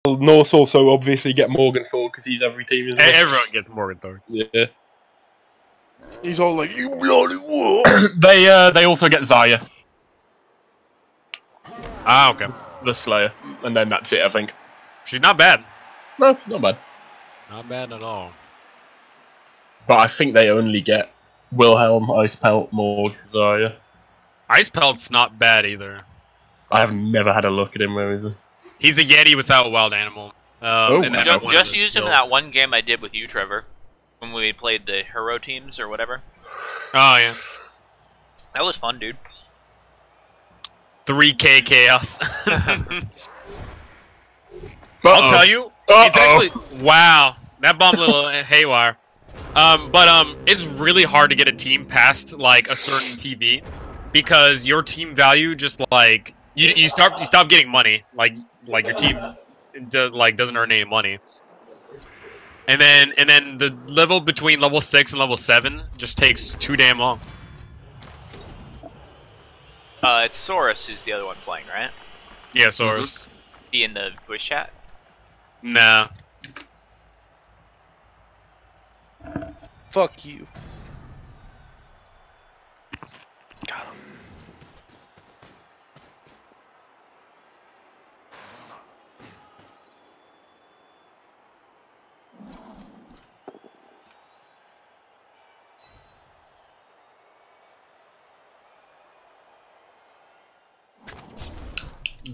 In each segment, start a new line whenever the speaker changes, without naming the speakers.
Norse also obviously get Morgenthau because he's every team. Isn't he?
Everyone gets Morgenthau.
Yeah.
He's all like, "You bloody what?"
They also get Zaya.
Ah, okay.
The Slayer, and then that's it. I think.
She's not bad.
No, not bad.
Not bad at all.
But I think they only get Wilhelm, Ice Pelt, Morg, Zaya.
Ice Pelt's not bad either.
I have never had a look at him. Where is he?
He's a Yeti without wild animal. And then
just used him in that one game I did with you, Trevor, when we played the hero teams or whatever.
Oh yeah.
That was fun, dude.
3K chaos. I'll tell you, it's actually wow. That bombed a little haywire. But it's really hard to get a team past like a certain TV because your team value just like you stop getting money like your team doesn't earn any money. And then the level between level 6 and level 7 just takes too damn long.
It's Saurus who's the other one playing, right?
Yeah, Saurus.
He in the voice chat?
Nah.
Fuck you. Got him.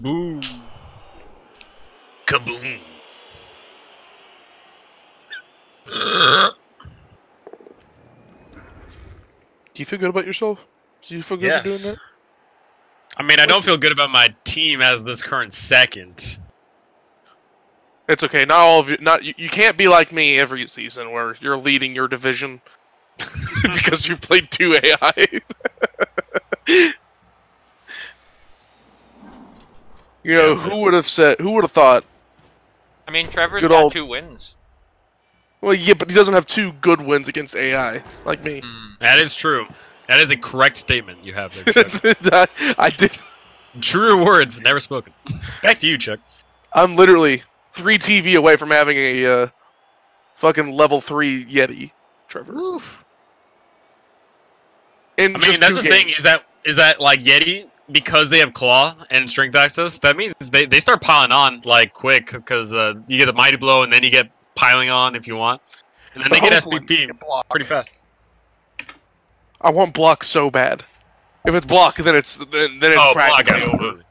Boom. Kaboom.
Do you feel good about yourself? Do you feel good for doing that?
I mean, I don't feel good about my team as this current second.
It's okay. Not all of you. You can't be like me every season where you're leading your division because you played 2 AI. You know, who would have said? Who would have thought?
I mean, Trevor's got 2 wins.
Well, yeah, but he doesn't have 2 good wins against AI like me.
That is true. That is a correct statement you have there, Chuck.
I did.
Truer words never spoken. Back to you, Chuck.
I'm literally 3 TV away from having a fucking level 3 Yeti, Trevor.
Oof.
I
mean, that's the thing is that like Yeti, because they have claw and strength access, that means they start piling on like quick because you get the mighty blow and then you get piling on if you want, and then they get SPP pretty fast.
I want block so bad. If it's block, then it's practically over.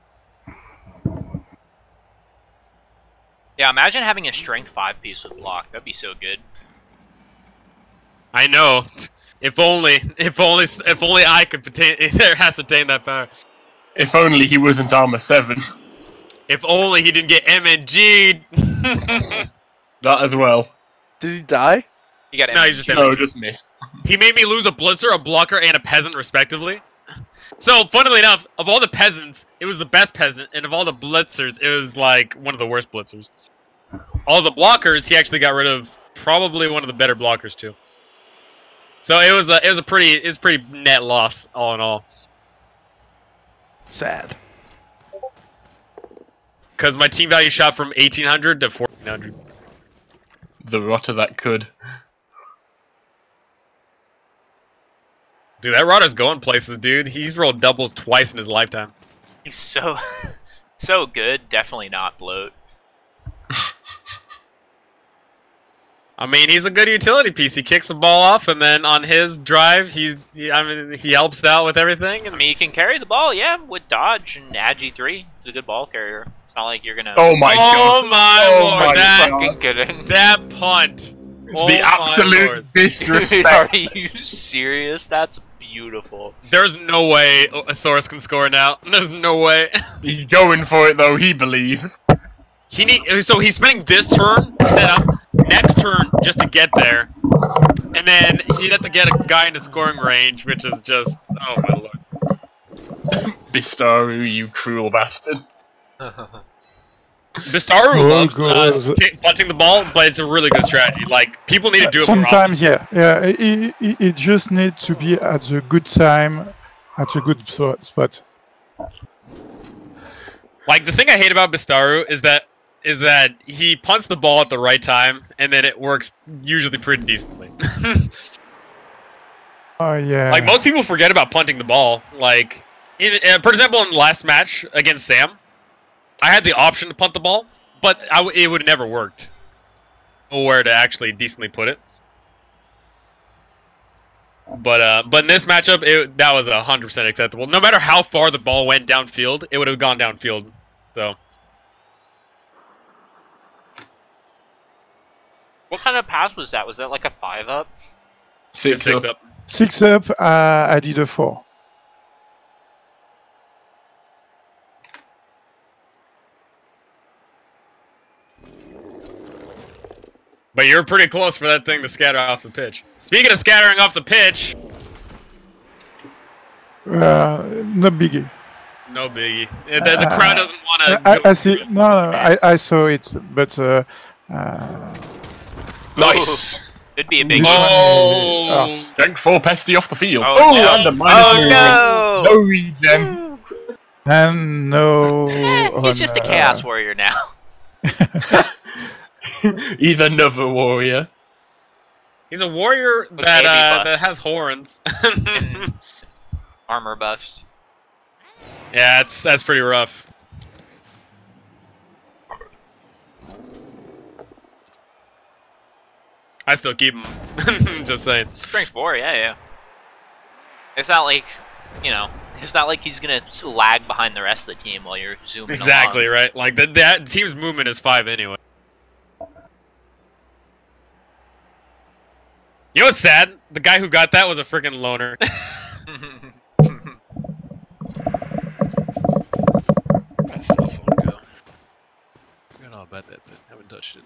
Yeah, imagine having a strength 5 piece with block. That'd be so good.
I know. If only I could ascertain that power.
If only he wasn't armor 7.
If only he didn't get MNG'd.
That as well.
Did he die?
He got
no, he's just
MNG'd. No, just missed.
He made me lose a blitzer, a blocker, and a peasant, respectively. So, funnily enough, of all the peasants, it was the best peasant, and of all the blitzers, it was like one of the worst blitzers. All the blockers, he actually got rid of probably one of the better blockers too. So it was a pretty net loss all in all.
Sad.
Because my team value shot from 1800 to 1400.
The rotter that could.
Dude, that rotter's going places, dude. He's rolled doubles twice in his lifetime.
He's so so good. Definitely not bloat.
I mean, he's a good utility piece. He kicks the ball off, and then on his drive, he helps out with everything. And
I mean, he can carry the ball, yeah, with dodge and Agi 3. He's a good ball carrier. It's not like you're gonna.
Oh my god!
Oh my lord! That
fucking kidding.
That punt. Oh
the absolute disrespect.
Are you serious? That's beautiful.
There's no way a Saurus can score now. There's no way.
He's going for it though. He believes.
So he's spending this turn to set up, next turn just to get there, and then he'd have to get a guy into scoring range, which is just, oh my lord.
Bystaru, you cruel bastard.
Bystaru loves punching the ball, but it's a really good strategy. Like, people need to do it
sometimes, more often. Yeah. It just needs to be at the good time, at a good spot.
Like, the thing I hate about Bystaru is that is that he punts the ball at the right time, and then it works usually pretty decently.
Oh yeah.
Like, most people forget about punting the ball. Like, for example, in the last match against Sam, I had the option to punt the ball, but it would have never worked. Nowhere to actually decently put it. But in this matchup, that was 100% acceptable. No matter how far the ball went downfield, it would have gone downfield. So.
What kind of pass was that? Was that like a 5-up?
6 up.
6 up. I did a 4.
But you're pretty close for that thing to scatter off the pitch. Speaking of scattering off the pitch,
Not biggie.
no biggie. The crowd doesn't want to.
I see. No, I saw it, but
Nice.
Could be a big
This
one.
Oh,
Strength 4 Pesty off the field.
Oh, no.
And a minus
Oh,
no regen.
and no.
He's just a Chaos Warrior now.
He's another warrior.
he's a warrior
With
that
AB
that has horns.
And armor buffs.
Yeah, that's pretty rough. I still keep him. Just saying.
Strength 4, yeah. It's not like, you know, it's not like he's gonna lag behind the rest of the team while you're zooming
Exactly
along.
right. Like that team's movement is 5 anyway. You know what's sad? The guy who got that was a freaking loner. My cell phone go. I forgot all about that thing. Haven't touched it.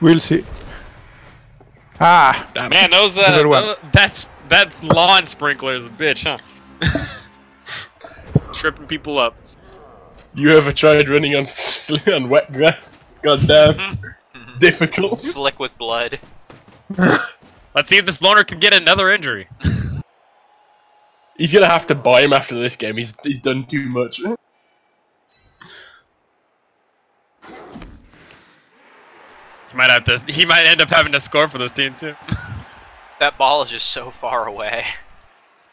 We'll see. Ah,
Damn.
Man, those
Good one.
that lawn sprinkler is a bitch, huh? Tripping people up.
You ever tried running on on wet grass? Goddamn. Difficult.
Slick with blood.
Let's see if this loner can get another injury.
He's gonna have to buy him after this game. He's done too much.
He might end up having to score for this team too.
That ball is just so far away.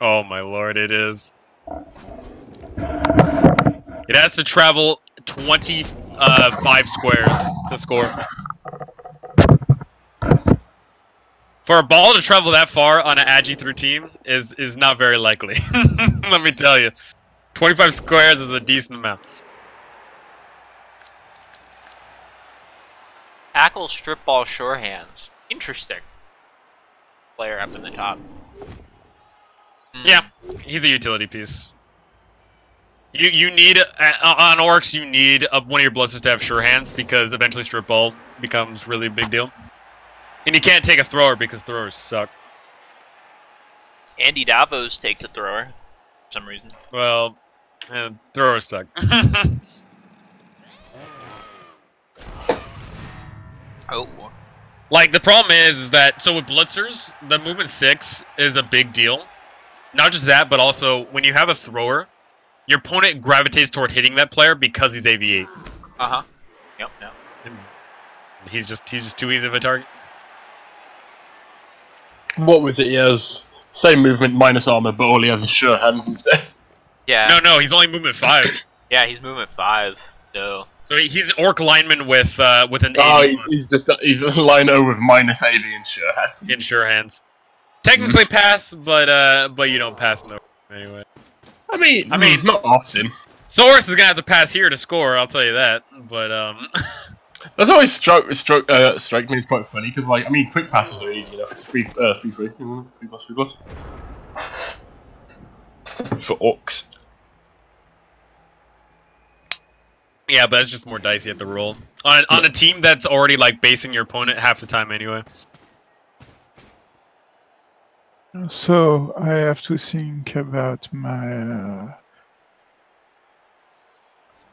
Oh my lord, it is. It has to travel 25 squares to score. For a ball to travel that far on an Agi 3 team is not very likely. Let me tell you. 25 squares is a decent amount.
Tackle, strip ball, sure hands. Interesting. Player up in the top.
Yeah, he's a utility piece. You need on orcs. You need one of your blisters to have sure hands because eventually strip ball becomes really a big deal, and you can't take a thrower because throwers suck.
Andy Davos takes a thrower for some reason.
Well, throwers suck.
Oh.
Like the problem is that so with blitzers, the movement 6 is a big deal. Not just that, but also when you have a thrower, your opponent gravitates toward hitting that player because he's AV8.
Uh-huh. Yep.
And he's just too easy of a target.
What was it? He has same movement minus armor, but all he has is sure hands instead.
Yeah.
No, he's only movement 5.
Yeah, he's movement 5. So
He's an orc lineman with an
Oh,
AV
he's a lino with minus AV and sure hands.
in sure hands. Technically pass, but you don't pass in the anyway.
I mean, not often.
Saurus is gonna have to pass here to score. I'll tell you that. But
That's always strike me as quite funny because, like, I mean, quick passes are easy enough. It's free, 3+3+. For orcs.
yeah, but it's just more dice you have to roll on a team that's already like basing your opponent half the time anyway.
so I have to think about my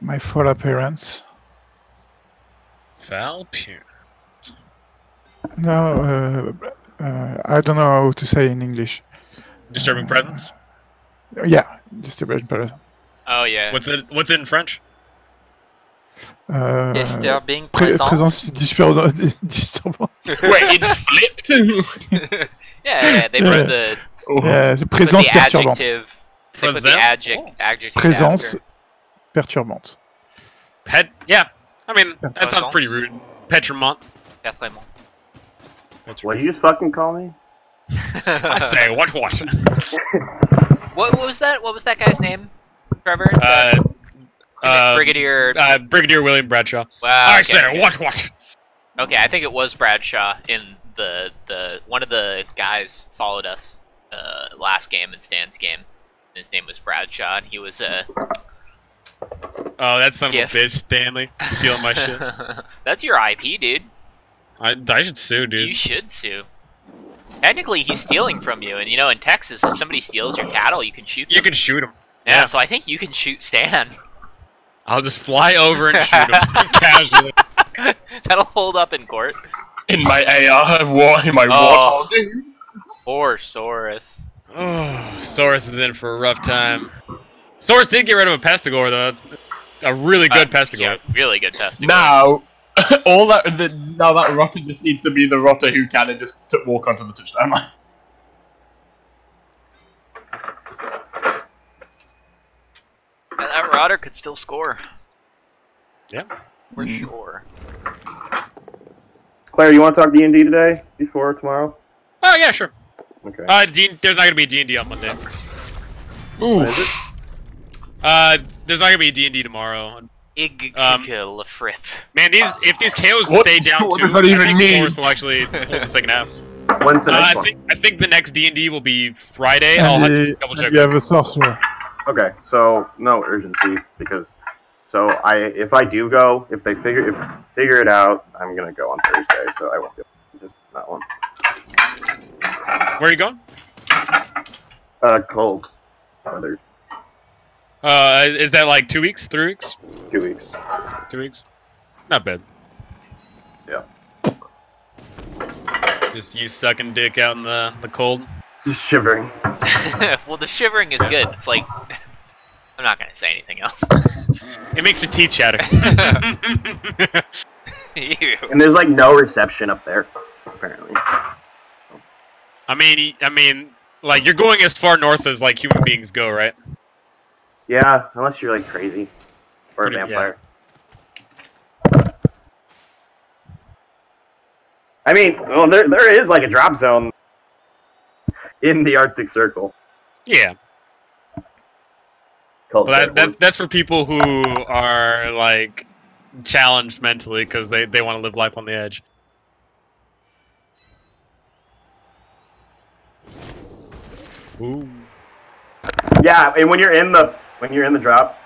my fall appearance.
Foul appearance.
No, I don't know how to say in English.
Disturbing presence.
Yeah, disturbing presence.
Oh yeah.
What's it in French?
Disturbing presence.
Présence disturbant.
Wait, it's flipped.
Yeah, they put the
Présence
the
perturbante.
adjective. They put the
Present?
adjective
Présence
after.
perturbante.
Yeah. I mean, that sounds pretty rude. Petremont.
Definitely.
What did you just fucking call me?
I say, what?
What was that? What was that guy's name? Trevor? Brigadier.
Brigadier William Bradshaw.
Wow.
I
Okay,
say,
okay.
what?
Okay, I think it was Bradshaw in the one of the guys followed us last game in Stan's game. His name was Bradshaw, and he was
Oh, that son of a
GIF.
bitch, Stanley. Stealing my shit.
That's your IP, dude.
I should sue, dude.
You should sue. Technically, he's stealing from you, and you know, in Texas, if somebody steals your cattle, you can shoot them.
You can shoot him.
Yeah, so I think you can shoot Stan.
I'll just fly over and shoot him casually.
That'll hold up in court.
In my AR, in my
Oh.
warthog.
Or Saurus.
Oh, Saurus is in for a rough time. Saurus did get rid of a Pestigore, though. A really good Pestigore.
Yeah, really good test.
Now, now that rotter just needs to be the rotter who can and just walk onto the touchdown line.
That Rotter could still score.
Yeah.
For sure.
Claire, you want to talk D&D today? Before tomorrow?
Oh, yeah, sure.
Okay.
There's not going to be D&D on Monday.
Ooh.
Is it?
There's not going to be D&D tomorrow.
Lefrip.
Man, if these KOs
What-
stay down
what
too,
does that
I
even
think
mean?
Saurus will actually hold the second half.
When's the next one?
I think the next D&D will be Friday. I'll have to double check.
You have a sorcerer.
Okay, so no urgency because if I do go, if they figure it out, I'm gonna go on Thursday, so I won't go. Just that one.
Where are you going?
Cold weather,
Is that like 2 weeks? 3 weeks?
2 weeks.
2 weeks? Not bad.
Yeah.
Just you sucking dick out in the cold.
Just shivering.
Well, the shivering is good. It's like... I'm not gonna say anything else.
It makes your teeth chatter.
Ew.
And there's like no reception up there, apparently.
I mean, like you're going as far north as like human beings go, right?
Yeah, unless you're like crazy or
Pretty-
a vampire. I mean, well, there is like a drop zone in the Arctic Circle.
Yeah.
Called
Well, that's for people who are like challenged mentally because they want to live life on the edge. Ooh.
Yeah, and when you're in the drop,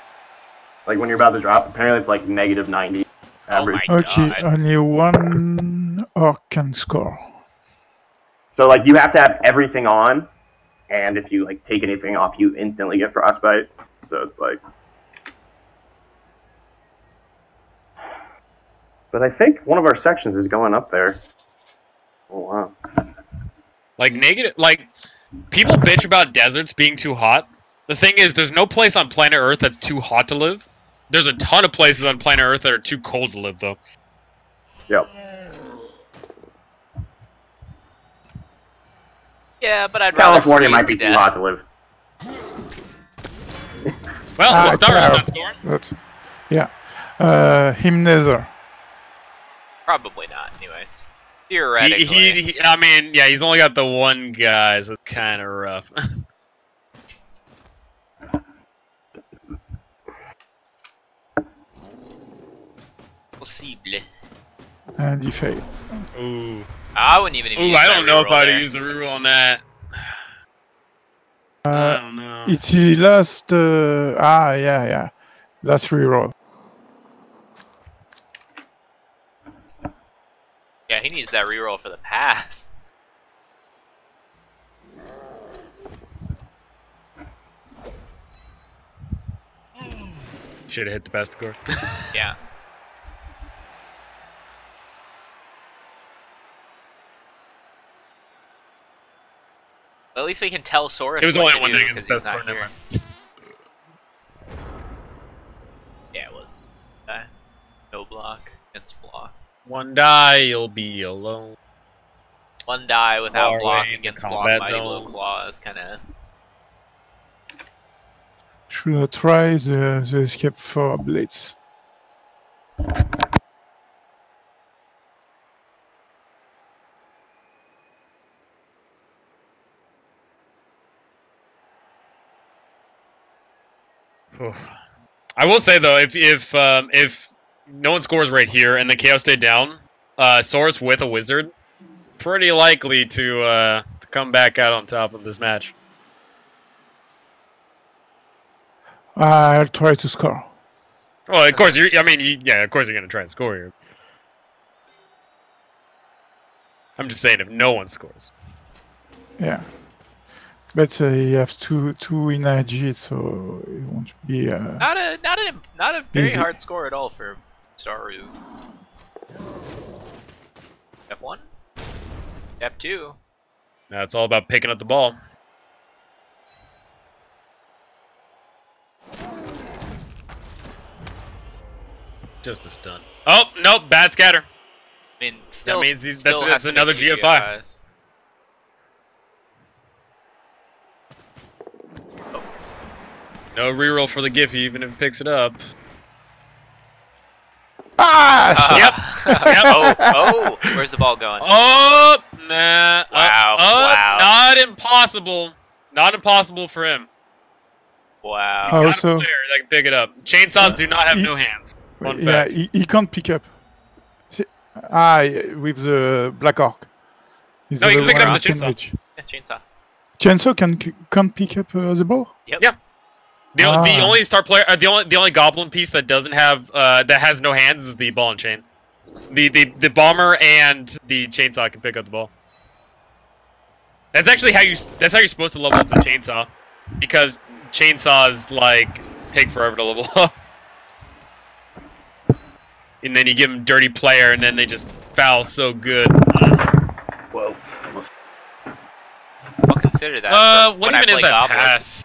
like when you're about to drop, apparently it's like -90 average.
my
Okay,
God.
only one orc can score.
So like you have to have everything on, and if you like take anything off, you instantly get frostbite. So it's like, but I think one of our sections is going up there. Oh wow.
Like people bitch about deserts being too hot. The thing is, there's no place on planet Earth that's too hot to live. There's a ton of places on planet Earth that are too cold to live, though.
Yep.
Yeah, but I'd rather
California
freeze
might be
to
too
death.
hot to live.
Well, we'll start
okay.
on scoring.
That's, yeah. Him neither.
Probably not, anyways. Theoretically.
I mean, yeah, he's only got the one guy, so it's kind of rough.
Possible.
And he failed.
Ooh.
I wouldn't even use
I
that
don't know if
reroll
I'd
there.
use the reroll on that. I don't know.
It's the last... yeah. Last reroll.
Yeah, he needs that reroll for the pass.
Should have hit the best score.
Yeah. At least we can tell Saurus.
It was
what
only
to
one
do,
thing against
'cause he's
best
not
score. Never
here.
mind.
Yeah, it was. No block against block.
One die, you'll be alone.
One die without
Far
block
away in the
against block.
combat
Mighty Blow
zone.
Claw is kind of.
Should I try the escape for Blitz?
I will say though, if no one scores right here and the Chaos stay down, Saurus with a Wizard, pretty likely to come back out on top of this match.
I'll try to score.
Well, of course of course you're gonna try and score here. I'm just saying if no one scores.
Yeah. But he has two energy, so it won't be.
Not a very
Easy.
hard score at all for Bystaru. Step 1. Step 2.
Now it's all about picking up the ball. Just a stun. Oh nope, bad scatter.
I mean, still.
That means
still
that's
has to
another
make two
GFI.
GFIs.
No reroll for the Giphy, even if it picks it up.
Ah!
Oh, where's the ball going?
Oh, nah.
Wow, wow.
Not impossible. Not impossible for him.
Wow.
Oh,
Got a
Also-
player that can pick it up. Chainsaws do not have no hands. Fun
Yeah,
fact.
he can't pick up. With the Black Orc. He's
No, you
the
can pick it
one
up with the
who can
chainsaw.
reach.
Yeah, chainsaw.
Chainsaw can't pick up the ball.
Yep.
Yeah. The
Ah.
only star player, the only goblin piece that doesn't have that has no hands is the ball and chain. The bomber and the chainsaw can pick up the ball. That's actually how you're supposed to level up the chainsaw, because chainsaws like take forever to level up. And then you give them dirty player, and then they just foul so good.
Whoa. Almost.
I'll consider that. for
What
when I
even is
play
that
Goblin.
pass?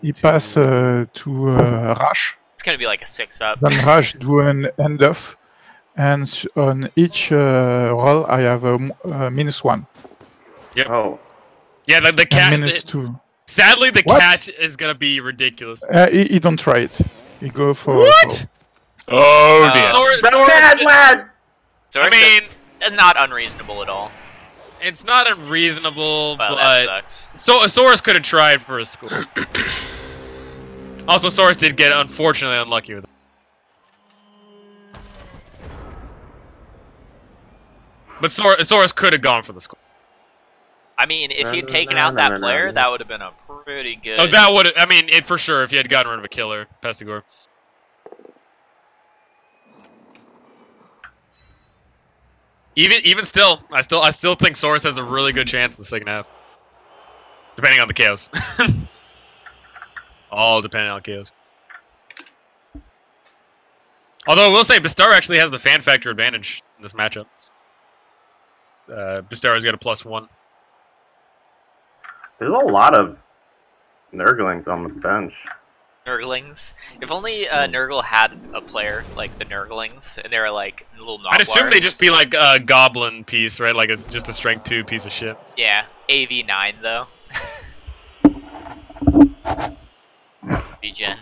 He pass to Rush.
It's gonna be like a 6-up.
Then Rush do an end off. And on each roll, I have a -1.
Oh.
Yeah, the
And
cat.
-2.
Sadly, the
What?
catch is gonna be ridiculous.
He don't try it. He go for...
What?
Oh dear.
Bad lad!
So
I mean,
it's not unreasonable at all.
it's not unreasonable,
Well,
but
that sucks.
Saurus could have tried for a score. Also, Saurus did get unfortunately unlucky with it. But Saurus could have gone for the score.
I mean, if he'd
No,
taken
no,
out
no,
that
no, no,
player,
no.
that would have been a pretty good.
Oh, that would. I mean, for sure, if you had gotten rid of a killer, Pestigore. Even still, I still think Saurus has a really good chance in the second half, depending on the chaos. All depending on chaos. Although I will say, Bystaru actually has the fan factor advantage in this matchup. Bystaru's got a +1.
There's a lot of Nurglings on the bench.
Nurglings. If only Nurgle had a player like the Nurglings, and they were like little Noblars.
I'd assume they'd just be like a goblin piece, right? Like just a strength 2 piece of shit.
Yeah, AV9 though. Regen.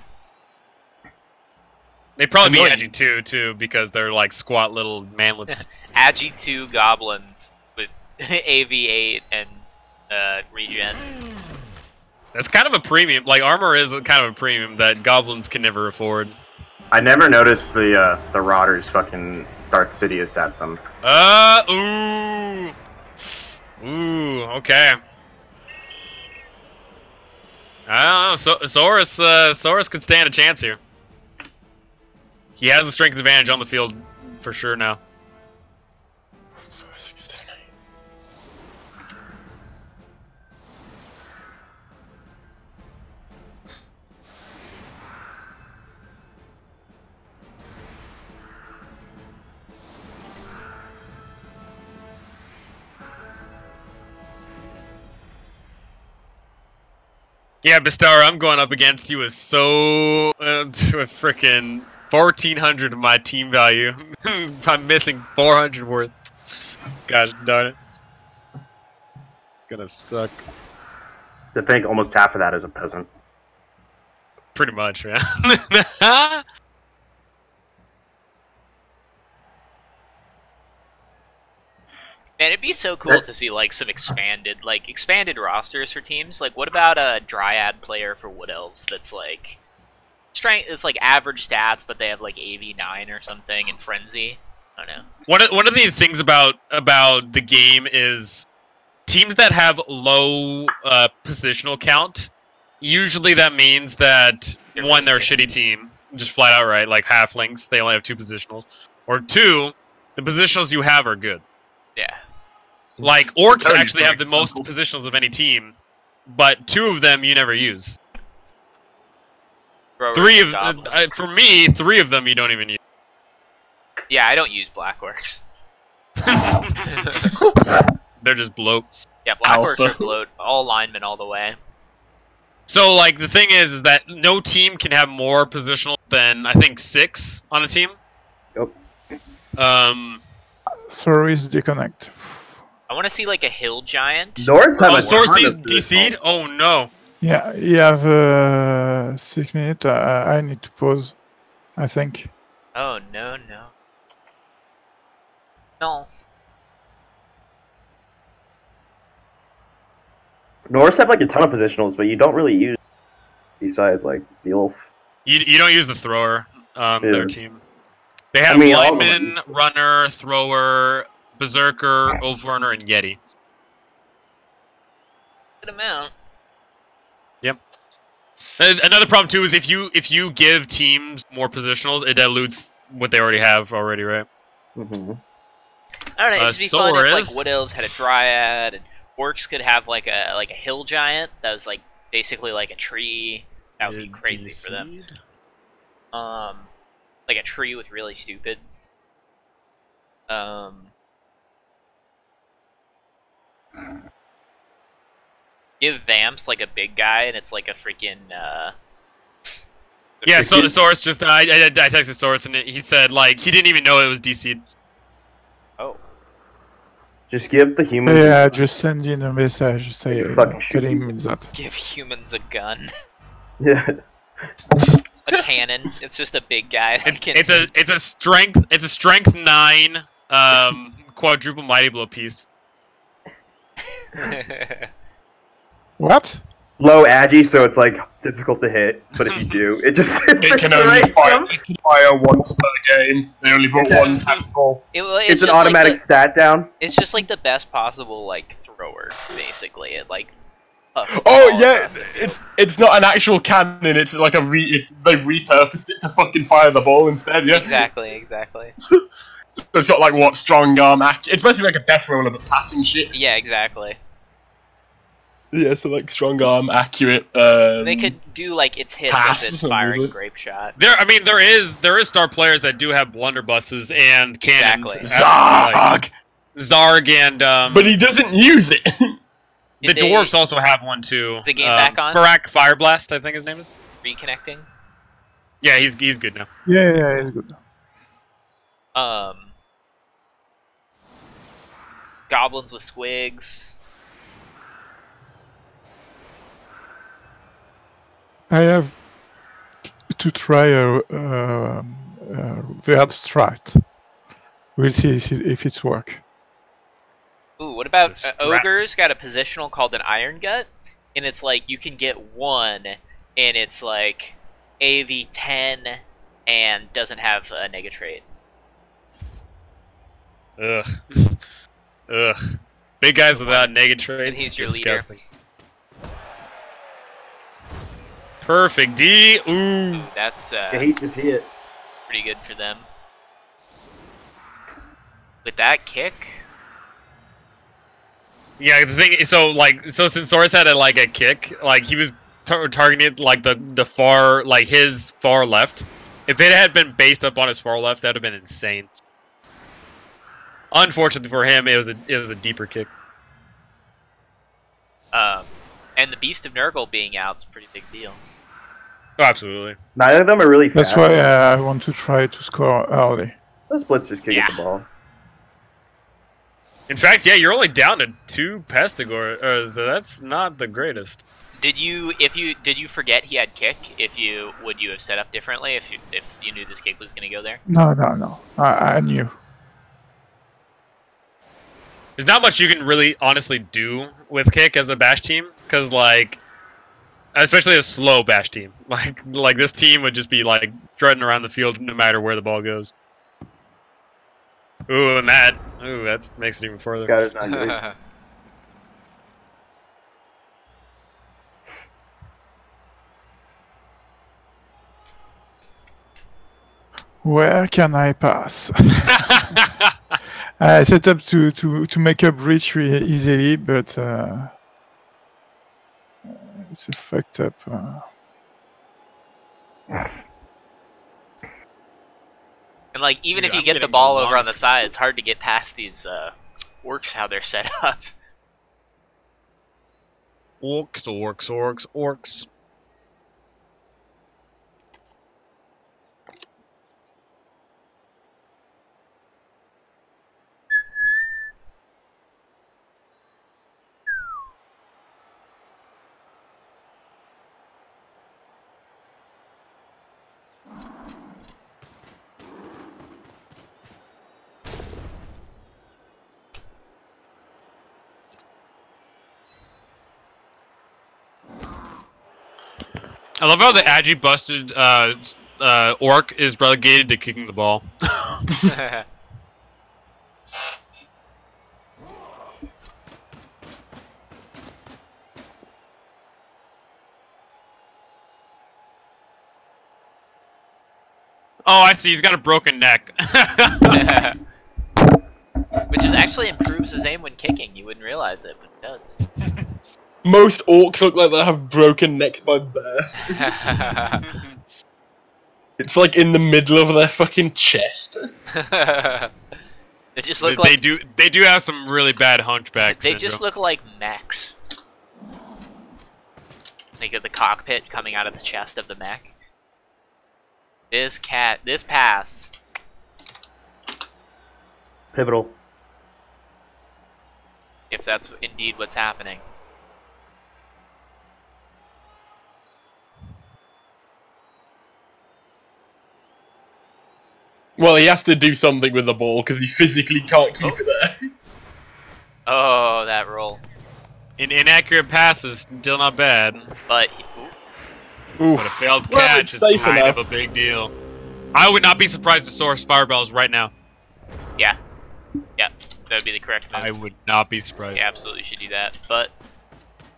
They'd probably be
Annoying.
edgy too, because they're like squat little manlets.
Agi 2 goblins with AV8 and regen.
That's kind of a premium. Like armor is kind of a premium that goblins can never afford.
I never noticed the Rotters fucking Darth Sidious at them.
Ooh, okay. I don't know. Saurus could stand a chance here. He has the strength advantage on the field for sure now. Yeah, Bystaru, I'm going up against you with with frickin' 1,400 of my team value. I'm missing 400 worth. Gosh darn it. It's gonna suck.
To think almost half of that is a peasant.
Pretty much, man.
Man, it'd be so cool to see like some expanded rosters for teams. Like, what about a Dryad player for Wood Elves that's like strength? It's like average stats, but they have like AV9 or something and Frenzy. I don't know.
One of the things about the game is teams that have low positional count. Usually, that means that one, they're a shitty team, just flat out right, like halflings. They only have 2 positionals, or 2, the positionals you have are good.
Yeah.
Like, Orcs actually have the most positionals of any team, but 2 of them you never use.
Throwers
3
and
of
goblins.
for me, 3 of them you don't even use.
Yeah, I don't use Blackworks.
They're just bloat.
Yeah, Blackworks
Alpha.
are bloat. All linemen all the way.
So, like, the thing is that no team can have more positional than, I think, 6 on a team.
Yep.
Saurus disconnect.
I want to see like a hill giant.
Norse have
Oh,
a
Source
ton of
DC'd?
positionals.
Oh, no.
Yeah, you have 6 minutes. I need to pause, I think.
Oh no. No.
Norse have like a ton of positionals, but you don't really use besides like the Ulf.
You don't use the thrower, their team. They have
I mean, all of
lineman,
them.
runner, thrower, berserker, Ulf runner, and Yeti.
Good amount.
Yep. Another problem too is if you give teams more positionals, it dilutes what they already have already, right?
Mm-hmm.
I don't know. It'd be fun if like
Saurus.
Wood Elves had a Dryad, and Orcs could have like a hill giant that was like basically like a tree. That would be crazy for them. Like a tree with really stupid. Give Vamps like a big guy, and it's like a freaking.
Yeah, so Saurus just I texted Saurus and he said like he didn't even know it was DC'd.
Oh.
Just give the humans.
Yeah, just send in a message say,
Fucking shoot
telling
people.
me that.
Give humans a gun.
Yeah.
A cannon. It's just a big guy. That can...
It's a strength 9 quadruple mighty blow piece.
What?
Low agi, so it's like difficult to hit. But if you do, it just
It can only fire once per game. They only put one tactical.
It's an automatic stat down.
It's just like the best possible like thrower, basically. It like. puffs the
Oh
ball
yeah,
across the field.
it's not an actual cannon. It's like they repurposed it to fucking fire the ball instead. Yeah.
Exactly.
So it's got like what strong arm It's basically like a death roller but passing shit.
Yeah, exactly.
Yeah, so like strong arm, accurate.
They could do like its hits
pass
as it's
or
firing
something.
grape shot.
There is star players that do have blunderbusses and cannons.
Exactly.
Zarg!
Zarg and
But he doesn't use it.
the dwarves also have one too.
Is the game back on?
Farak Fireblast, I think his name is.
Reconnecting.
Yeah, he's good now.
Yeah, it's good.
Goblins with squigs.
I have to try a Verd Strat. We'll see if it's work.
Ooh, what about
Strat.
Ogre's got a positional called an Iron Gut, and it's like you can get one, and it's like AV10 and doesn't have a Negatrait.
Ugh. Big guys without negative traits.
And he's your
disgusting. Perfect D. Ooh.
Ooh, that's
I hate to see it.
pretty good for them. With that kick,
Yeah, the thing is, so since Saurus had a kick, like he was targeting like the far, like his far left. If it had been based up on his far left, that'd have been insane. Unfortunately for him, it was a deeper kick.
and And the Beast of Nurgle being out's a pretty big deal.
Oh, absolutely.
Neither of them are really fast.
That's why I want to try to score early.
Those blitzers can
Yeah.
get the ball.
In fact, yeah, you're only down to 2 Pestigor. That's not the greatest.
Did you forget he had kick? Would you have set up differently if you knew this kick was going to go there?
No. I knew.
There's not much you can really honestly do with kick as a bash team, because like, especially a slow bash team, like this team would just be like strutting around the field no matter where the ball goes. Ooh, and that makes it even further.
Got it, not great.
Where can I pass? I set up to make a breach really easily, but it's a fucked up.
And like, even
Dude,
if you
I'm
get the
getting
ball
the
over on the
longest-
side, it's hard to get past these orcs how they're set up.
Orcs. I love how the Agi busted orc is relegated to kicking the ball. Oh, I see. He's got a broken neck.
Which actually improves his aim when kicking. You wouldn't realize it, but it does.
Most orcs look like they have broken necks by bear. It's like in the middle of their fucking chest.
They just look
they
like
do have some really bad hunchbacks.
they just look like mechs. Think of the cockpit coming out of the chest of the mech. This pass.
Pivotal.
If that's indeed what's happening.
Well, he has to do something with the ball because he physically can't keep it there.
Oh, that roll.
An inaccurate pass is still not bad,
But
Oof.
but a failed
Well,
catch
it's
is
safe
kind
enough.
of a big deal. I would not be surprised to source fireballs right now.
yeah, that would be the correct move.
I would not be surprised.
You absolutely should do that. But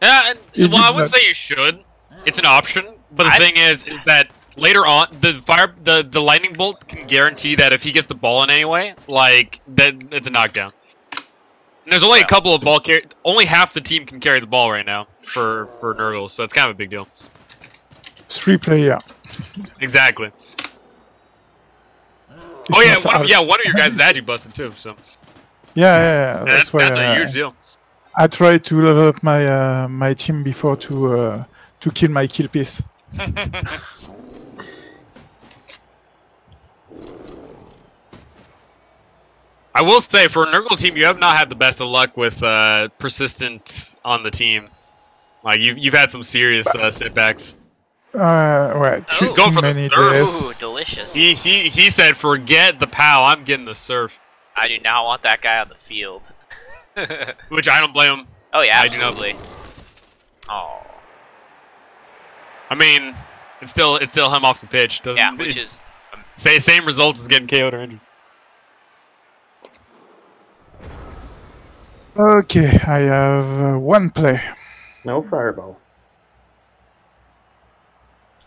Yeah,
It
well, I
is
wouldn't
not-
say you should. It's an option, but the
I-
thing is that later on, the lightning bolt can guarantee that if he gets the ball in anyway, like that, it's a knockdown. And there's only a couple of ball only half the team can carry the ball right now for NURGLE, so it's kind of a big deal.
3 player.
Exactly.
It's
Oh yeah,
not
one of your guys is Agi busted too, so
Yeah.
that's
why
a huge deal.
I tried to level up my my team before to kill my kill piece.
I will say, for a NURGLE team, you have not had the best of luck with persistent on the team. Like you've had some serious setbacks.
Ouais,
Oh.
Going for the
many
surf.
days.
ooh, delicious.
He said, "Forget the POW, I'm getting the surf,"
I do not want that guy on the field.
which I don't blame him.
Oh yeah,
I do not-
absolutely. Oh
I mean, it's still him off the pitch. Doesn't
yeah, which is
same result as getting KO'd or injured.
Okay, I have 1 play.
No fireball.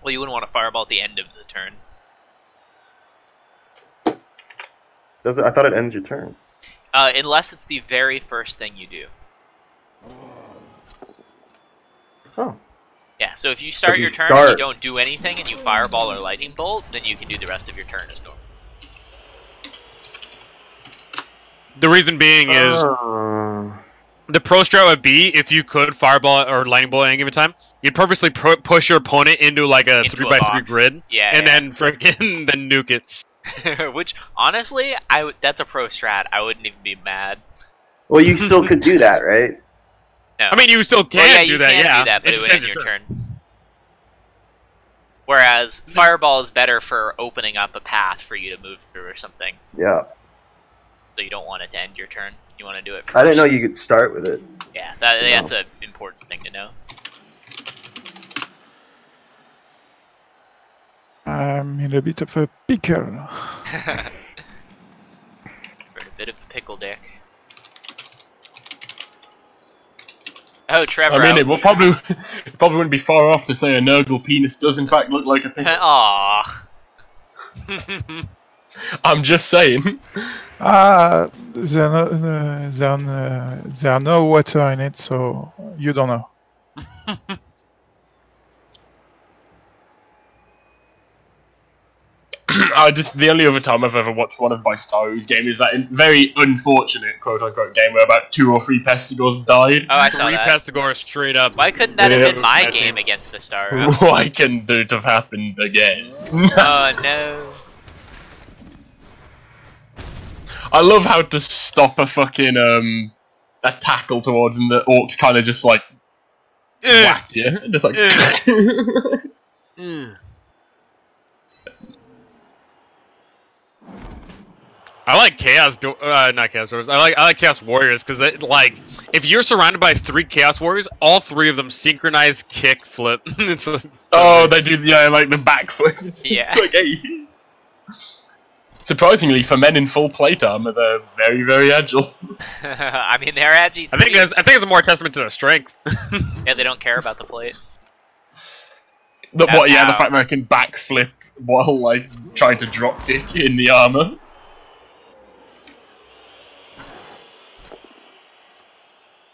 well, you wouldn't want to fireball at the end of the turn.
Does it? I thought it ends your turn.
Unless it's the very first thing you do.
Oh.
Yeah, so if you start
you
your turn and you
start.
don't do anything and you fireball or lightning bolt, then you can do the rest of your turn as normal.
The reason being is the pro strat would be, if you could fireball or lightning bolt at any given time, you'd purposely push your opponent into like a 3x3 grid, and then freaking then nuke it.
Which honestly, that's a pro strat. I wouldn't even be mad.
Well, you still could do that, right?
No.
I mean, you still can
do
that. Yeah,
do that, but
it
it would end your turn. Whereas fireball is better for opening up a path for you to move through or something.
Yeah.
So you don't want it to end your turn. You want to do it first.
I didn't know you could start with it.
Yeah, that's an important thing to know.
I'm in a bit of a pickle.
We're in a bit of a pickle, Dick. Oh, Trevor.
I mean, it probably wouldn't be far off to say a NURGLE penis does in fact look like a pickle.
Aww.
I'm just saying.
There's no water in it, so you don't know.
The only other time I've ever watched one of Bystaru's game is that very unfortunate quote-unquote game where about 2 or 3 Pestigors died.
Oh, I saw
3
that.
Pestigors straight up.
Why couldn't that have been my game against Bystaru?
Why couldn't it have happened again?
Oh no.
I love how to stop a fucking a tackle towards and the orcs kind of just like whacked you. Just like
I like not Chaos Warriors. I like Chaos Warriors because like if you're surrounded by 3 Chaos Warriors, all 3 of them synchronize kick flip.
They do like the back flip.
Yeah.
Like, hey. Surprisingly, for men in full plate armor, they're very, very agile.
I mean, they're agile.
I think it's a more testament to their strength.
Yeah, they don't care about the plate.
The fact that I can backflip while like trying to drop kick in the armor.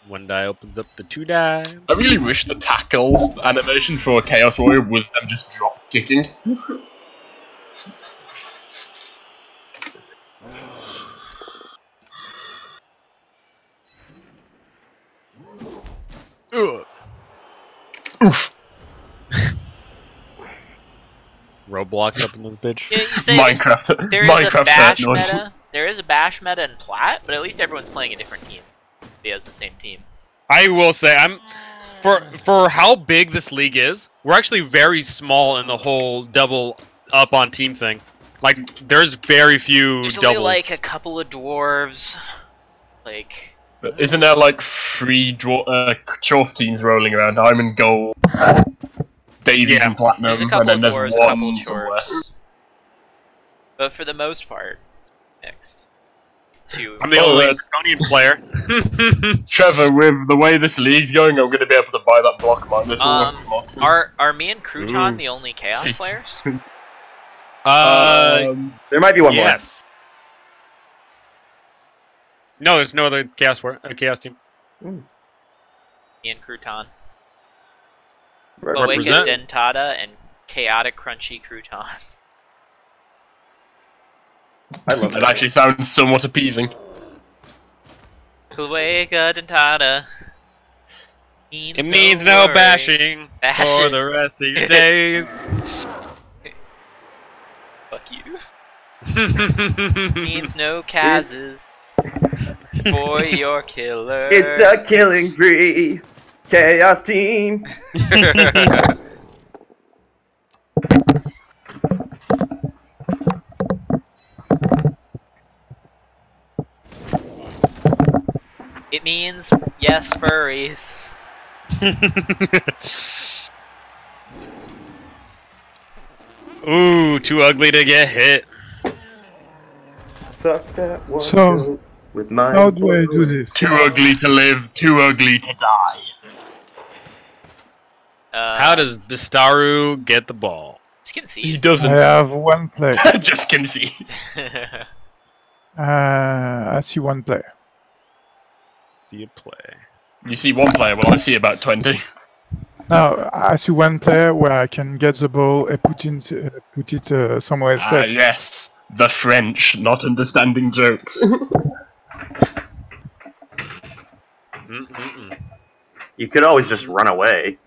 One die opens up the 2 die.
I really wish the tackle animation for a Chaos Warrior was them just drop kicking. Oof.
Roadblocks up in this bitch.
Yeah, you say
Minecraft.
There is
Minecraft
a bash
noise.
meta. There is a bash meta in Plat, but at least everyone's playing a different team. He has the same team.
I will say, for how big this league is, we're actually very small in the whole double up on team thing. Like, there's very few
There's
doubles.
only like a couple of dwarves. Like.
Isn't there like 3 Chorf teams rolling around? I'm in gold. Davies in platinum,
There's a couple
and then
of
there's
dwarves, a couple
one
of
somewhere.
dwarves. But for the most part, it's mixed.
I'm the only draconian player.
Trevor, with the way this league's going, I'm going to be able to buy that block mine.
Are me and Crouton the only Chaos players?
There might be one more.
Yes. No, there's no other Chaos team.
Me and Crouton.
Represent.
Wicked Dentata and Chaotic Crunchy Croutons.
I love
that. Actually sounds somewhat appeasing.
Kuweka Dentata.
It means no bashing for the rest of your days.
Fuck you. Means no Kazes for your killer.
It's a killing spree. Chaos team.
It means yes, furries.
Ooh, too ugly to get hit.
Fuck that one.
So,
with my
how do I do this?
Too ugly to live, too ugly to die.
How does Bystaru get the ball?
Just concede.
He doesn't.
I have 1 player.
Just concede.
I see 1 player.
See you play.
You see 1 player, well I see about 20.
No, I see 1 player where I can get the ball and put it somewhere else.
Yes. The French, not understanding jokes.
You could always just run away.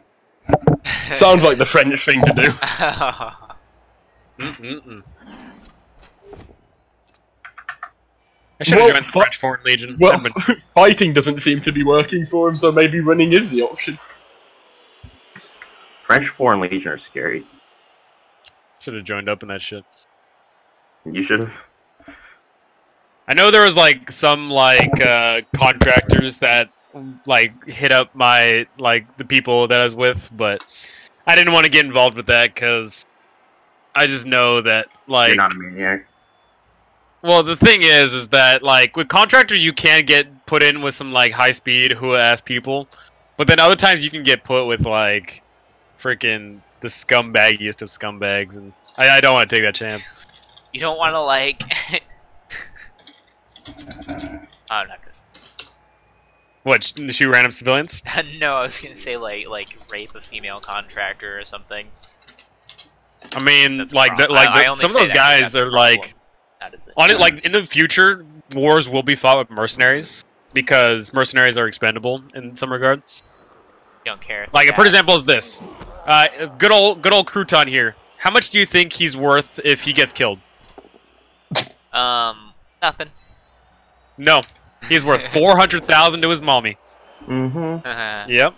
Sounds like the French thing to do.
I should have joined the French Foreign Legion.
Well, fighting doesn't seem to be working for him, so maybe running is the option.
French Foreign Legion are scary.
Should have joined up in that shit.
You should have.
I know there was like some contractors that like hit up my the people that I was with, but I didn't want to get involved with that because I just know that
You're not a maniac.
Well, the thing is that with contractor you can get put in with some high speed ass people, but then other times you can get put with freaking the scumbaggiest of scumbags, and I don't want to take that chance.
You don't want to I'm not gonna.
What? Shoot random civilians?
No, I was gonna say like rape a female contractor or something.
I mean,
some of those
guys are in the future, wars will be fought with mercenaries because mercenaries are expendable in some regard.
You don't care.
A perfect example is this: good old Crouton here. How much do you think he's worth if he gets killed?
Nothing.
No, he's worth 400,000 to his mommy. Yep.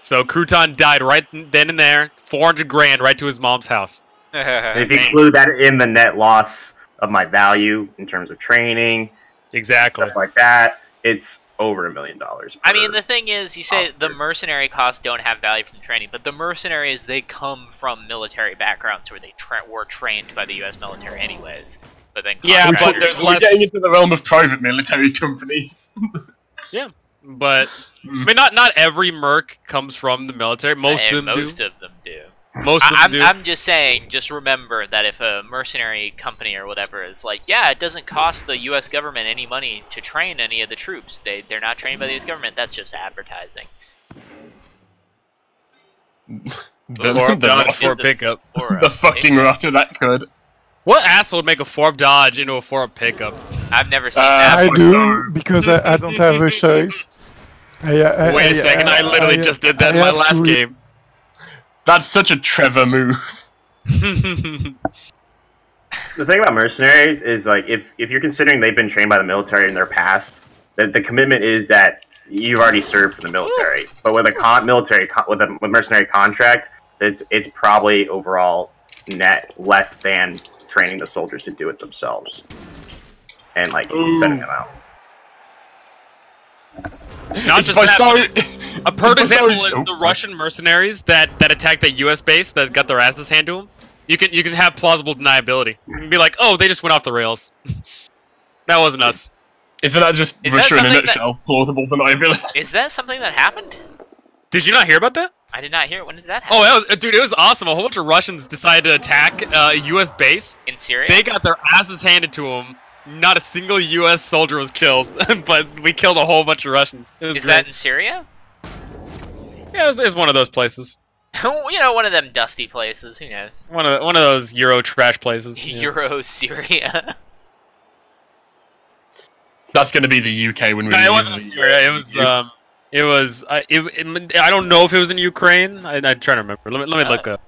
So Crouton died right then and there. 400 grand right to his mom's house.
If you include that in the net loss of my value in terms of training,
exactly,
stuff like that, it's over $1 million.
I mean, the thing is, you say the mercenary costs don't have value from training, but the mercenaries, they come from military backgrounds where they were trained by the U.S. military anyways. But then
but there's
we're getting into the realm of private military companies.
Yeah, but I mean, not every merc comes from the military. Most of them do. Most of them do.
I'm just saying, just remember that if a mercenary company or whatever is it doesn't cost the U.S. government any money to train any of the troops. They're not trained by the U.S. government. That's just advertising.
For pickup.
The fucking rotter that could.
What asshole would make a 4-up dodge into a 4-up pickup?
I've never seen that.
I do, because I don't have a choice.
Wait a second, I literally just did that in my last game.
That's such a Trevor move.
The thing about mercenaries is, if you're considering they've been trained by the military in their past, the commitment is that you've already served for the military. But with a mercenary contract, it's probably overall net less than training the soldiers to do it themselves and sending them out.
Not just that, a perfect example is the Russian mercenaries that attacked that U.S. base that got their asses handed to them. You can have plausible deniability. You can be like, oh, they just went off the rails. That wasn't us.
Isn't that just Russia in a nutshell? Plausible deniability.
Is that something that happened?
Did you not hear about that?
I did not hear it. When did that happen?
Oh, dude, it was awesome. A whole bunch of Russians decided to attack a U.S. base.
In Syria?
They got their asses handed to them. Not a single U.S. soldier was killed, but we killed a whole bunch of Russians. It was
Is
great.
that in Syria?
Yeah, it was one of those places.
One of them dusty places. Who knows?
One of those Euro trash places.
Euro Syria.
That's going to be the UK when we.
No, it wasn't in Syria. It was. I don't know if it was in Ukraine. I'm trying to remember. Let me look up.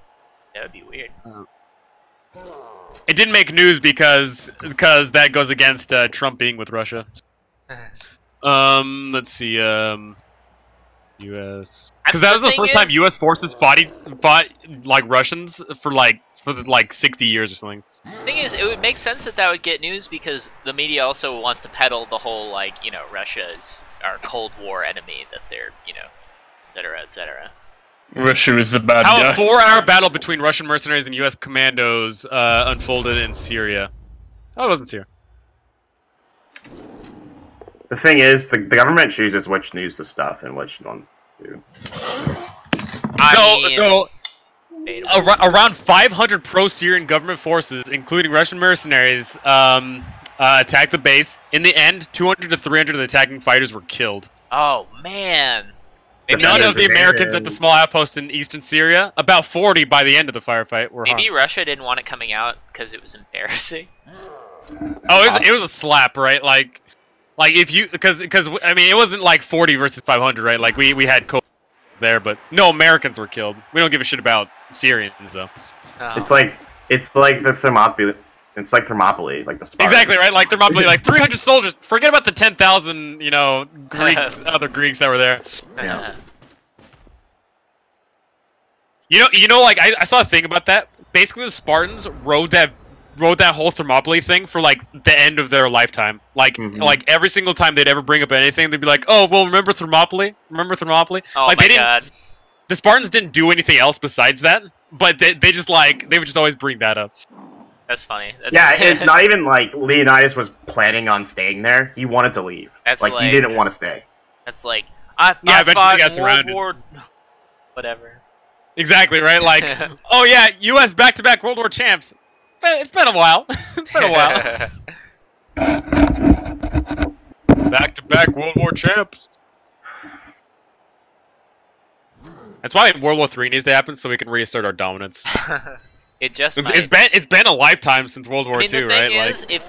That would be weird.
It didn't make news because that goes against Trump being with Russia. Let's see. U.S. Because that was the first time U.S. forces fought Russians for 60 years or something.
The thing is, it would make sense that would get news because the media also wants to peddle the whole Russia is our Cold War enemy, that they're etc. etc.
Russia is the bad
guy.
How
a 4-hour battle between Russian mercenaries and U.S. commandos unfolded in Syria. Oh, it wasn't Syria.
The thing is, the government chooses which news to stuff and which ones to.
Around 500 pro-Syrian government forces, including Russian mercenaries, attacked the base. In the end, 200 to 300 of the attacking fighters were killed.
Oh, man.
None of the Americans at the small outpost in eastern Syria, about 40 by the end of the firefight, were
Maybe
harmed.
Russia didn't want it coming out because it was embarrassing.
Oh, it was a slap, right? Like if you, because I mean it wasn't like 40 versus 500, right? Like we had there, but no Americans were killed. We don't give a shit about Syrians though.
Oh.
It's like the Thermopylae. It's like Thermopylae, like the Spartans.
Exactly right, like Thermopylae, like 300 soldiers. Forget about the 10,000, you know, Greeks, other Greeks that were there.
Yeah.
You know, like I saw a thing about that. Basically, the Spartans rode that whole Thermopylae thing for like the end of their lifetime. Like like every single time they'd ever bring up anything, they'd be like, "Oh, well, remember Thermopylae? Remember Thermopylae?"
Oh
like
my god.
The Spartans didn't do anything else besides that, but they would just always bring that up.
That's funny.
Yeah, it's not even like Leonidas was planning on staying there. He wanted to leave.
That's
like he didn't want to stay.
That's like I
eventually
fought
got
in
surrounded.
World War... Whatever.
Exactly right. Like, oh yeah, U.S. back-to-back World War champs. It's been a while. It's been a while. Back-to-back World War champs. That's why World War III needs to happen so we can reassert our dominance. It's been a lifetime since World War II, right?
The thing is, if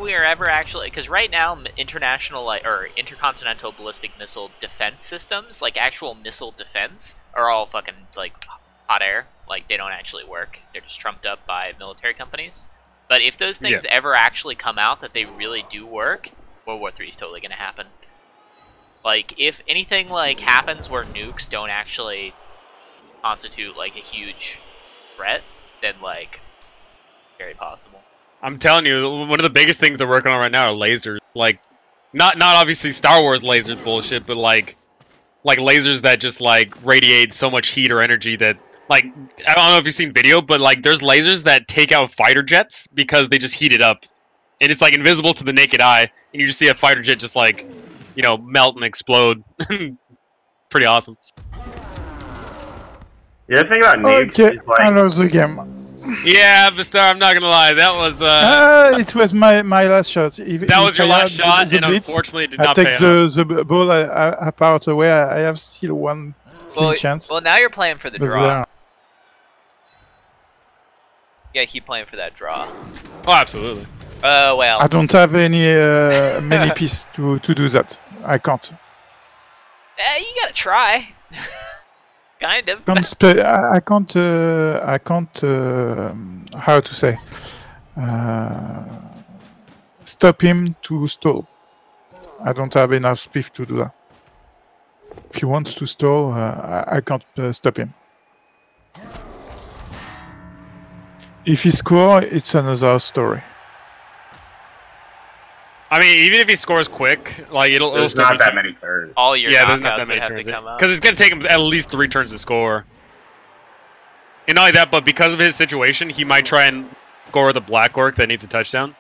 we are ever actually, because right now international or intercontinental ballistic missile defense systems, like actual missile defense, are all fucking like hot air. Like they don't actually work. They're just trumped up by military companies. But if those things ever actually come out that they really do work, World War III is totally gonna happen. Like if anything like happens where nukes don't actually constitute like a huge threat, then like very possible.
I'm telling you, one of the biggest things they're working on right now are lasers. Like, not obviously Star Wars lasers bullshit, but like lasers that just like radiate so much heat or energy that like I don't know if you've seen video, but like there's lasers that take out fighter jets because they just heat it up, and it's like invisible to the naked eye, and you just see a fighter jet just like, you know, melt and explode. Pretty awesome.
Yeah, the thing about nukes is like...
I lost the game.
Yeah, Bystaru, I'm not gonna lie, that was
it was my last shot.
That was your last shot, and unfortunately it did not pay off.
I take the ball apart away. I have still one chance.
Well, now you're playing for the draw. You gotta keep playing for that draw.
Oh, absolutely.
Well.
I don't have any many pieces to do that. I can't.
You gotta try. Kind of.
I can't. How to say? Stop him to stall. I don't have enough speed to do that. If he wants to stall, I can't stop him. If he scores, it's another story.
I mean, even if he scores quick, like it'll
there's
still
not
be
that many turns.
All your
there's not
knockouts
that many
would have
turns
to come out.
because it's gonna take him at least 3 turns to score. And not only that, but because of his situation, he might try and score the Black Orc that needs a touchdown.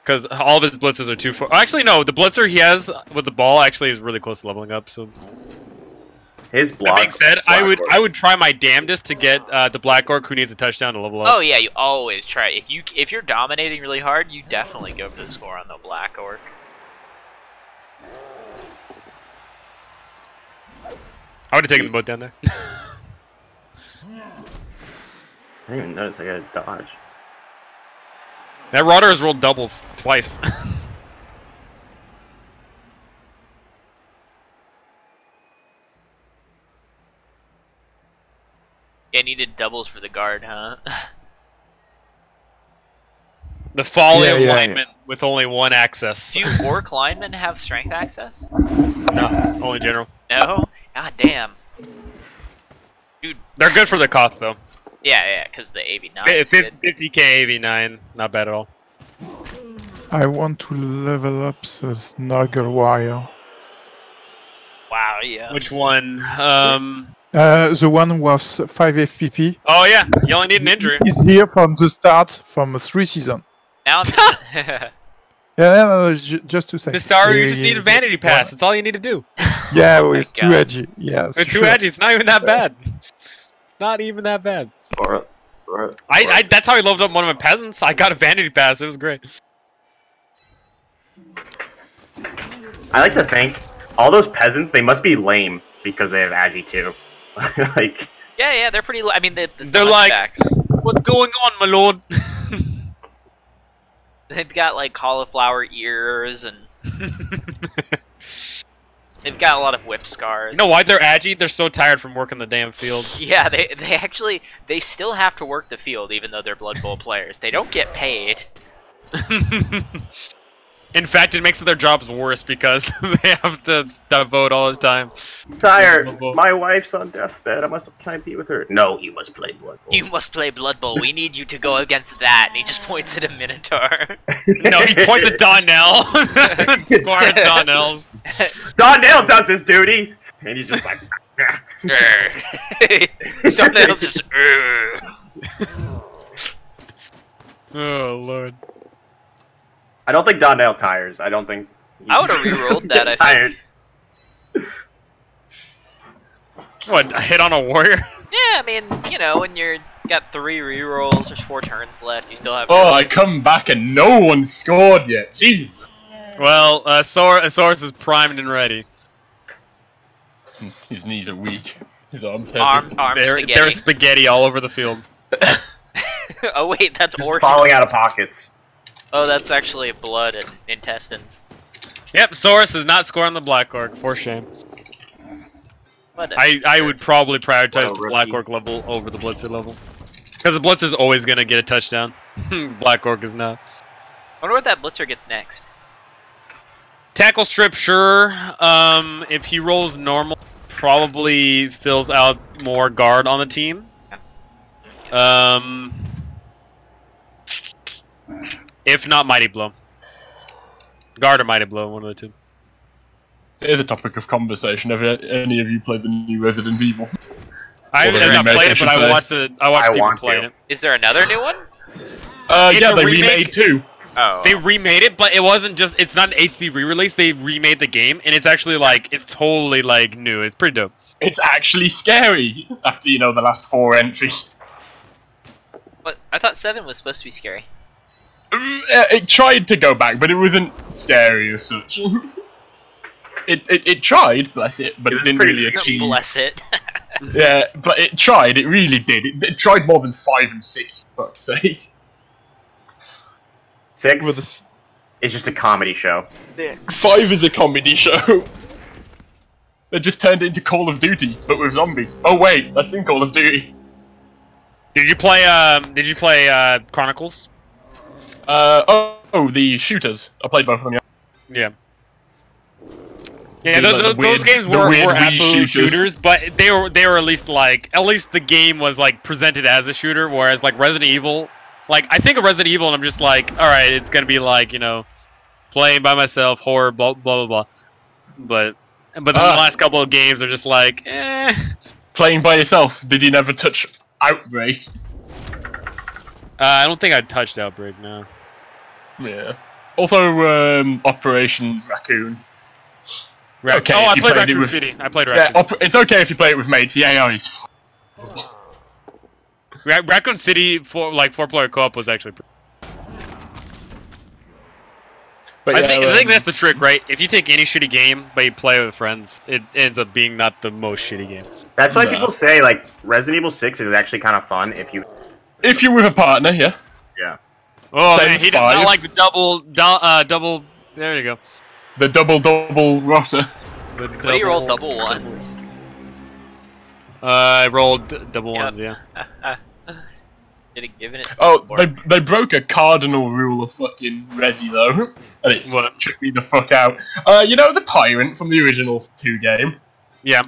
Because all of his blitzers are too far. Actually, no, the blitzer he has with the ball actually is really close to leveling up. So.
His block.
That being said, I would try my damnedest to get the Black Orc who needs a touchdown to level up.
Oh yeah, you always try. If you're dominating really hard, you definitely go for the score on the Black Orc.
I would have taken the boat down there.
I didn't even notice I got a dodge.
That Rudder has rolled doubles twice.
Yeah, needed doubles for the guard, huh?
The fall alignment with only 1 access.
Do Orc linemen have strength access?
No, only general.
No? God damn. Dude.
They're good for the cost, though.
Yeah, because the AV9
it's 50k AV9, not bad at all.
I want to level up the NURGLE wire.
Wow, yeah.
Which one?
The one was 5 FPP.
Oh yeah, you only need an injury.
He's here from the start, from 3 seasons.
Now I'm just...
no, just to say.
Bystaru, you just need a vanity pass. That's all you need to do.
Yeah, well, it's too edgy. Yeah,
it's too edgy. It's not even that bad. It's not even that bad. That's how I leveled up one of my peasants. I got a vanity pass. It was great.
I like to think all those peasants, they must be lame because they have Agi too. Like.
Yeah, they're pretty. I mean,
they're like, what's going on, my lord?
They've got like cauliflower ears and they've got a lot of whip scars.
You know why they're agi? They're so tired from working the damn field.
Yeah, they still have to work the field even though they're Blood Bowl players. They don't get paid.
In fact, it makes their jobs worse because they have to devote all this time.
I'm tired. My wife's on death's bed. I must try and be with her. No, you must play Blood Bowl.
You must play Blood Bowl. We need you to go against that. And he just points at a Minotaur.
No, he points at Donnell. Squire Donnell.
Donnell does his duty, and he's just like.
Donnell's just.
Oh lord.
I don't think Donnell tires. I don't think.
I would have rerolled that. I
tired.
think.
What? A hit on a warrior?
Yeah, I mean, you know, when you're got 3 rerolls, there's 4 turns left. You still have.
Oh, I come back and no one scored yet. Jeez.
Well, Saurus is primed and ready.
His knees are weak. His arms
Arm spaghetti.
There's spaghetti all over the field.
Oh wait, that's orchard.
Falling out of pockets.
Oh, that's actually blood and intestines.
Yep, Saurus is not scoring the Black Orc, for shame. I would probably prioritize the Black Orc level over the Blitzer level. Because the Blitzer's always going to get a touchdown. Black Orc is not.
I wonder what that Blitzer gets next.
Tackle strip, sure. If he rolls normal, probably fills out more guard on the team. If not, Mighty Blow. Guard or Mighty Blow, one of the two.
It is a topic of conversation. Have any of you played the new Resident Evil?
I have not played it, but I watched people playing it.
Is there another new one?
Yeah, they remade 2.
Oh.
They remade it, but it wasn't just, it's not an HD re-release, they remade the game, and it's actually like, it's totally like new, it's pretty dope.
It's actually scary, after, you know, the last 4 entries.
But I thought 7 was supposed to be scary.
It tried to go back, but it wasn't scary as such. It tried, bless it, but it didn't really achieve.
Bless it.
Yeah, but it tried, it really did. It tried more than 5 and 6, for fuck's sake.
6 is just a comedy show.
5 is a comedy show. They just turned it into Call of Duty, but with zombies. Oh wait, that's in Call of Duty.
Did you play Chronicles?
The shooters. I played both of them, yeah.
Yeah, those games were absolute shooters, but they were at least the game was like presented as a shooter, whereas like Resident Evil, like I think of Resident Evil and I'm just like, all right, it's gonna be like, you know, playing by myself, horror, blah blah blah, but then the last couple of games are just like, eh.
Playing by yourself. Did you never touch Outbreak?
I don't think I touched Outbreak, no.
Yeah. Also, Operation Raccoon. Okay,
I played Raccoon City. I played Raccoon City.
It's okay if you play it with mates. The AI is...
Raccoon City, for like 4-player co-op, was actually pretty... But yeah, I think that's the trick, right? If you take any shitty game, but you play with friends, it ends up being not the most shitty game.
That's why people say, like, Resident Evil 6 is actually kind of fun if you're
with a partner, yeah.
Yeah.
Oh, man, he does not like the double... There you go.
The double rotter.
What do you roll double ones?
I rolled double ones, yeah.
Did it give it?
Oh, they broke a cardinal rule of fucking Resi though, and it tripped me the fuck out. You know the Tyrant from the original 2 game?
Yeah.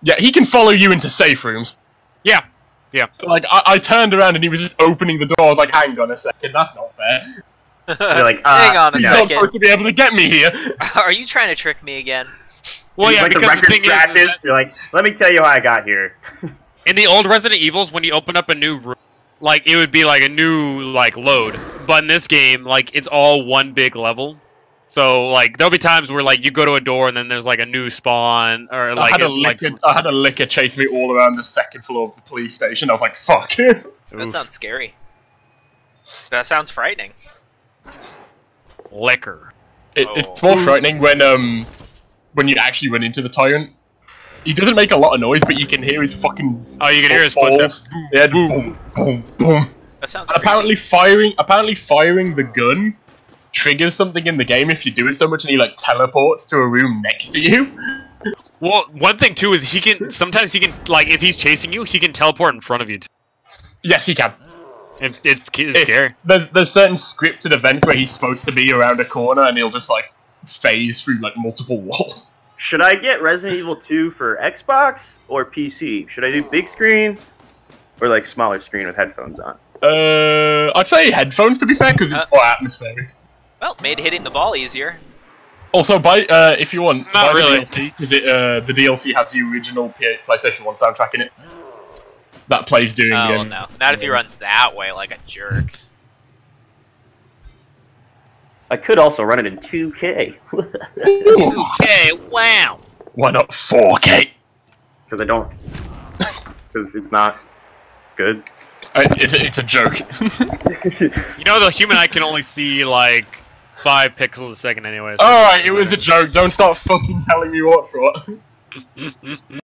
Yeah, he can follow you into safe rooms.
Yeah. Yeah.
Like I turned around and he was just opening the door. I was like, hang on a second, that's not fair.
You're like,
hang on a
he's
second.
not supposed to be able to get me here.
Are you trying to trick me again?
Well, yeah,
like
because the thing is
you're like, let me tell you how I got here.
In the old Resident Evils, when you open up a new room, like it would be like a new like load. But in this game, like it's all one big level. So like there'll be times where like you go to a door and then there's like a new spawn or like
I had a licker chase me all around the 2nd floor of the police station. I was like, fuck.
That sounds scary. That sounds frightening.
Liquor.
It's more frightening when you actually run into the Tyrant. He doesn't make a lot of noise, but you can hear his fucking...
Oh, you can hear his footsteps.
Yeah, boom, boom, boom.
That sounds
and apparently firing the gun triggers something in the game if you do it so much, and he like teleports to a room next to you.
Well, one thing too is sometimes he can like if he's chasing you, he can teleport in front of you.
Yes, he can.
It's scary.
There's certain scripted events where he's supposed to be around a corner, and he'll just like phase through like multiple walls.
Should I get Resident Evil 2 for Xbox or PC? Should I do big screen or like smaller screen with headphones on?
I'd say headphones to be fair, because it's more atmospheric.
Well, made hitting the ball easier.
Also, if you want,
not really.
The DLC has the original PlayStation 1 soundtrack in it. That plays during the
Oh
end.
no, not if he runs that way like a jerk.
I could also run it in 2K.
2K, wow.
Why not 4K?
Because I don't. Because it's not good.
It's a joke.
You know, the human eye can only see like 5 pixels a second anyway. So
Alright, it was a joke. Don't start fucking telling me what's what.